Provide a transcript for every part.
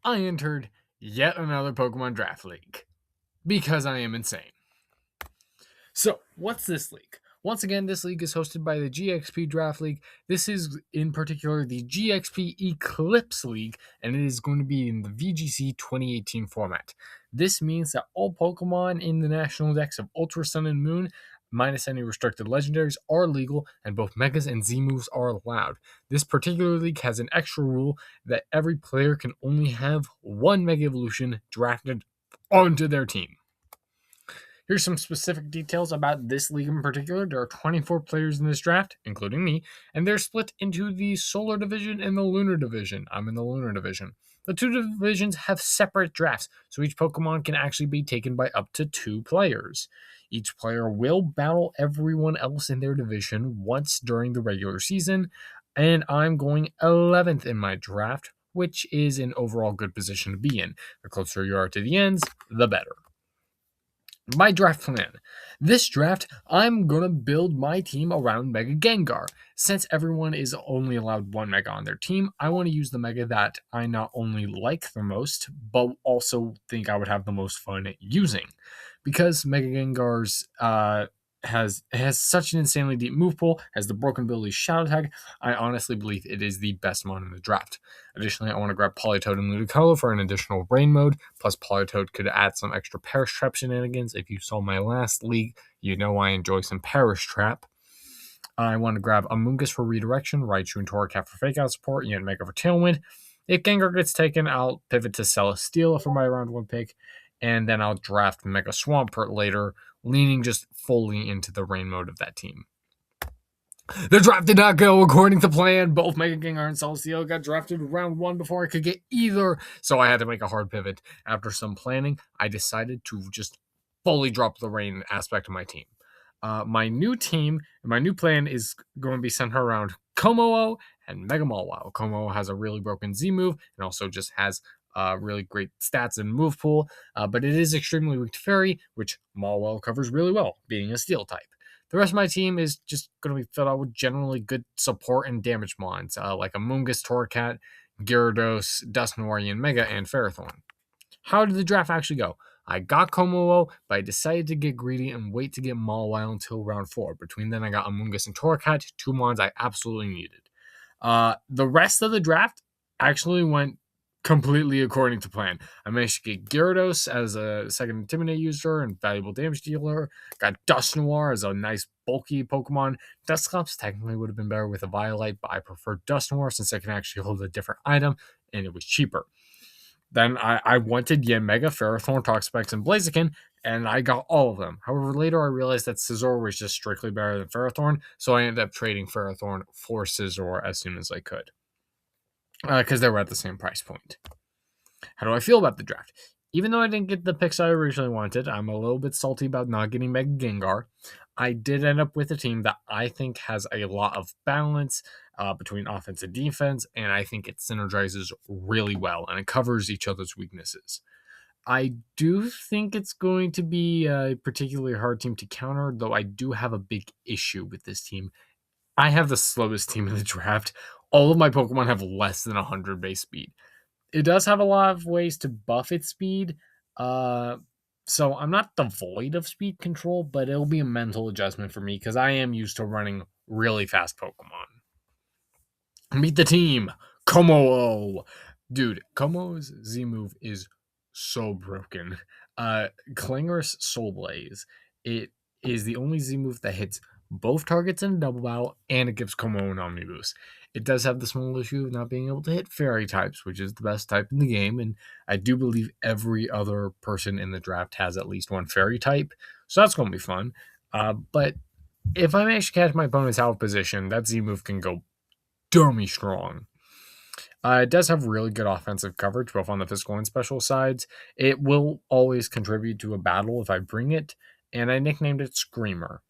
I entered yet another Pokemon Draft League because I am insane. So, what's this league? Once again, this league is hosted by the GXP Draft League. This is, in particular, the GXP Eclipse League, and it is going to be in the VGC 2018 format. This means that all Pokemon in the National Dex of Ultra Sun and Moon, minus any restricted legendaries, are legal, and both Megas and Z-moves are allowed. This particular league has an extra rule that every player can only have one Mega Evolution drafted onto their team. Here's some specific details about this league in particular. There are 24 players in this draft, including me, and they're split into the Solar Division and the Lunar Division. I'm in the Lunar Division. The two divisions have separate drafts, so each Pokemon can actually be taken by up to 2 players. Each player will battle everyone else in their division once during the regular season, and I'm going 11th in my draft, which is an overall good position to be in. The closer you are to the ends, the better. My draft plan. This draft, I'm going to build my team around Mega Gengar. Since everyone is only allowed one Mega on their team, I want to use the Mega that I not only like the most, but also think I would have the most fun using. Because Mega Gengar's has such an insanely deep move pool, has the broken ability Shadow Tag, I honestly believe it is the best mon in the draft. Additionally, I want to grab Politoed and Ludicolo for an additional rain mode, plus Politoed could add some extra Perish Trap shenanigans. If you saw my last league, you know I enjoy some Perish Trap. I want to grab Amoonguss for redirection, Raichu and Torracat for fake out support, and Mega for Tailwind. If Gengar gets taken, I'll pivot to Celesteela for my round 1 pick, and then I'll draft Mega Swampert later, leaning just fully into the rain mode of that team. The draft did not go according to plan. Both Mega Gengar and Celesteela got drafted round 1 before I could get either, so I had to make a hard pivot. After some planning, I decided to just fully drop the rain aspect of my team. My new team, my new plan is going to be centered around Kommo-o and Mega Mawile. Kommo-o has a really broken Z move and also just has really great stats and move pool, but it is extremely weak to Fairy, which Mawile covers really well, being a Steel type. The rest of my team is just going to be filled out with generally good support and damage mons, like Amoonguss, Torracat, Gyarados, Dusknoir, Mega, and Ferrothorn. How did the draft actually go? I got Kommo-o, but I decided to get greedy and wait to get Mawile until round 4. Between then, I got Amoonguss and Torracat, 2 mons I absolutely needed. The rest of the draft actually went completely according to plan. I managed to get Gyarados as a second Intimidate user and valuable damage dealer. Got Dusknoir as a nice bulky Pokemon. Dusclops technically would have been better with a Violet, but I prefer Dusknoir since I can actually hold a different item, and it was cheaper. Then I wanted Mega, Ferrothorn, Toxapex, and Blaziken, and I got all of them. However, later I realized that Scizor was just strictly better than Ferrothorn, so I ended up trading Ferrothorn for Scizor as soon as I could, because they were at the same price point. How do I feel about the draft? Even though I didn't get the picks I originally wanted, I'm a little bit salty about not getting Mega Gengar. I did end up with a team that I think has a lot of balance between offense and defense, and I think it synergizes really well, and it covers each other's weaknesses. I do think it's going to be a particularly hard team to counter, though I do have a big issue with this team. I have the slowest team in the draft. All of my Pokemon have less than 100 base speed. It does have a lot of ways to buff its speed, so I'm not devoid of speed control, but it'll be a mental adjustment for me because I am used to running really fast Pokemon. Meet the team, Kommo-o. Dude, Kommo-o's Z move is so broken. Clangorous Soul Blaze. It is the only Z move that hits both targets in a double battle, and it gives Kommo-o an Omni Boost. It does have the small issue of not being able to hit Fairy types, which is the best type in the game, and I do believe every other person in the draft has at least one Fairy type, so that's going to be fun. But if I manage to catch my opponent's health position, that Z move can go dummy strong. It does have really good offensive coverage, both on the physical and special sides. It will always contribute to a battle if I bring it, and I nicknamed it Screamer.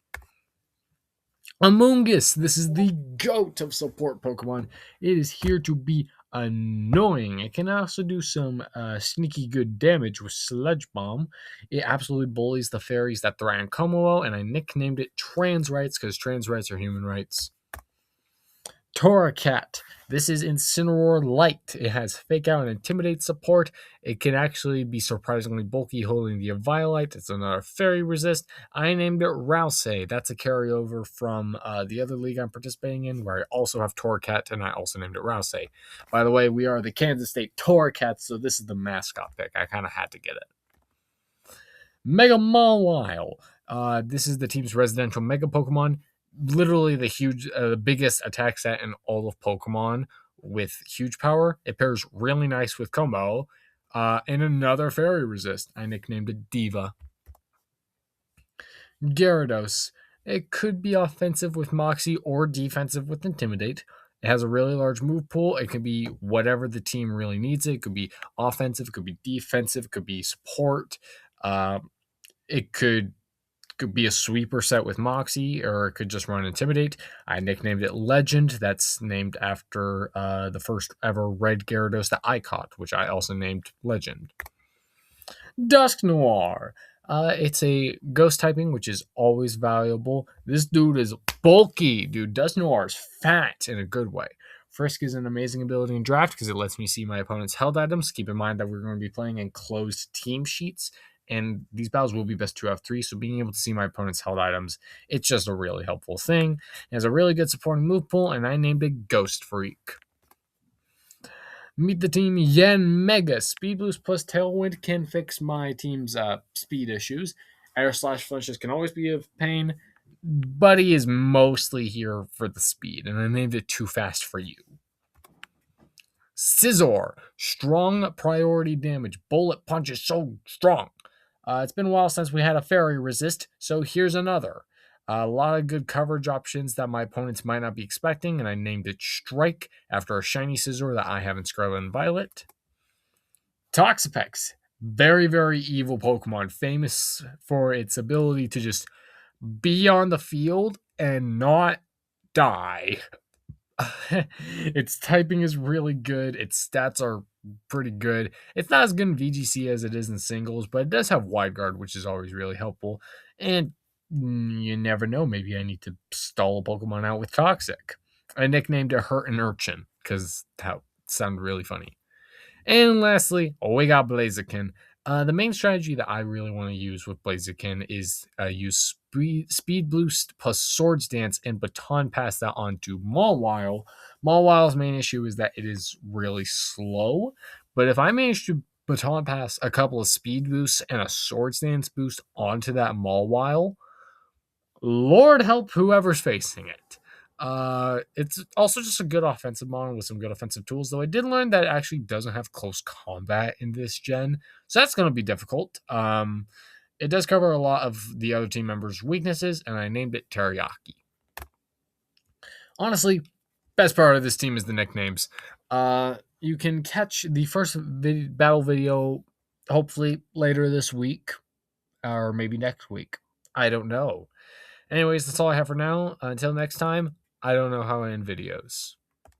Amoonguss, this is the GOAT of support Pokemon. It is here to be annoying. It can also do some sneaky good damage with Sludge Bomb. It absolutely bullies the fairies that threaten Kommo-o, and I nicknamed it Trans Rights because trans rights are human rights. Torracat. This is Incineroar Light. It has Fake Out and Intimidate support. It can actually be surprisingly bulky holding the Eviolite. It's another Fairy Resist. I named it Rousey. That's a carryover from the other league I'm participating in, where I also have Torracat, and I also named it Rousey. By the way, we are the Kansas State Torracats, so this is the mascot pick. I kind of had to get it. Mega Mawile. This is the team's residential Mega Pokemon. Literally the biggest attack set in all of Pokemon with huge power. It pairs really nice with Combo. And another Fairy Resist. I nicknamed it Diva. Gyarados. It could be offensive with Moxie or defensive with Intimidate. It has a really large move pool. It can be whatever the team really needs it. It could be offensive, it could be defensive, it could be support. It could be a sweeper set with Moxie, or it could just run Intimidate. I nicknamed it Legend. That's named after the first ever red Gyarados that I caught, which I also named Legend. Dusknoir. It's a ghost typing, which is always valuable. This dude is bulky, dude. Dusknoir is fat in a good way. Frisk is an amazing ability in draft because it lets me see my opponent's held items. Keep in mind that we're going to be playing in closed team sheets, and these battles will be best 2 out of 3, so being able to see my opponent's held items, it's just a really helpful thing. It has a really good supporting move pool, and I named it Ghost Freak. Meet the team Yen Mega. Speed Boost plus Tailwind can fix my team's speed issues. Air Slash Flinches can always be a pain. Buddy is mostly here for the speed, and I named it Too Fast for You. Scizor. Strong priority damage. Bullet Punch is so strong. It's been a while since we had a Fairy Resist, so here's another. A lot of good coverage options that my opponents might not be expecting, and I named it Strike after a shiny Scizor that I have in Scarlet and Violet. Toxapex. Very, very evil Pokemon, famous for its ability to just be on the field and not die. Its typing is really good. Its stats are pretty good. It's not as good in VGC as it is in singles, but it does have Wide Guard, which is always really helpful. And you never know, maybe I need to stall a Pokemon out with Toxic. I nicknamed it Hurt and Urchin because that sounded really funny. And lastly, we got Blaziken. The main strategy that I really want to use with Blaziken is use Speed Boost plus Swords Dance and Baton Pass that onto Mawile. Mawile's main issue is that it is really slow, but if I manage to Baton Pass a couple of Speed Boosts and a Swords Dance boost onto that Mawile, Lord help whoever's facing it. It's also just a good offensive model with some good offensive tools, though I did learn that it actually doesn't have close combat in this gen, so that's going to be difficult. It does cover a lot of the other team members' weaknesses, and I named it Teriyaki. Honestly, best part of this team is the nicknames. You can catch the first battle video hopefully later this week, or maybe next week. I don't know. Anyways, that's all I have for now. Until next time, I don't know how I end videos.